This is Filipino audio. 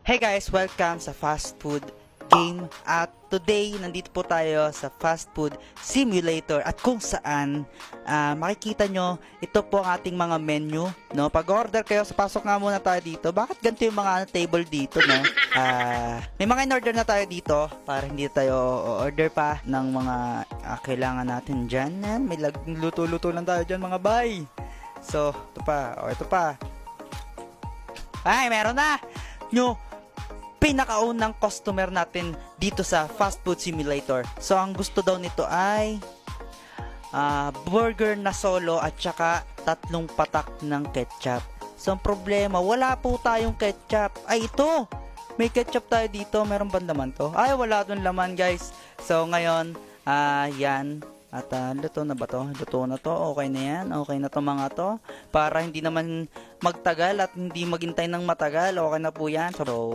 Hey guys, welcome sa Fast Food Game. At today, nandito po tayo sa Fast Food Simulator at kung saan makikita nyo, ito po ang ating mga menu. No? Pag order kayo, pasok nga muna tayo dito. Bakit ganito yung mga table dito? No? May mga in-order na tayo dito para hindi tayo order pa ng mga kailangan natin dyan. May luto-luto lang tayo dyan mga bay. So, ito pa. Ito pa. Ay, meron na! Nyo, pinakaunang customer natin dito sa Fast Food Simulator. So, ang gusto daw nito ay burger na solo at saka 3 patak ng ketchup. So, ang problema, wala po tayong ketchup. Ay, ito! May ketchup tayo dito. Meron ba naman to? Ay, wala dun laman, guys. So, ngayon, yan. At luto na ba to? Luto na to. Okay na yan. Okay na to mga to. Para hindi naman magtagal at hindi maghintay ng matagal. Okay na po yan. So,